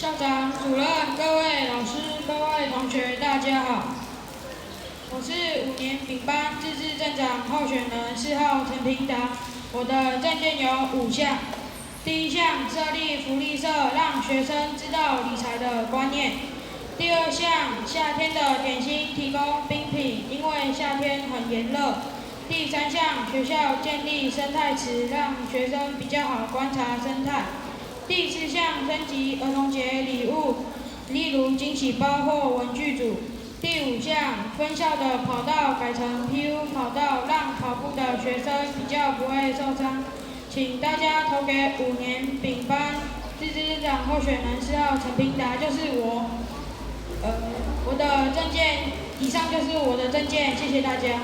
校长、主任、各位老师、各位同学，大家好。我是5年丙班自治镇长候选人4号陈平达。我的政见有5项。第1项，设立福利社，让学生知道理财的观念。第2项，夏天的点心提供冰品，因为夏天很炎热。第3项，学校建立生态池，让学生比较好观察生态。第4项，升级儿童节礼物，例如惊喜包或文具组。第5项，分校的跑道改成 PU 跑道，让跑步的学生比较不会受伤。请大家投给5年丙班自治镇长候选人4号陈平达，就是我。我的政见，以上就是我的政见，谢谢大家。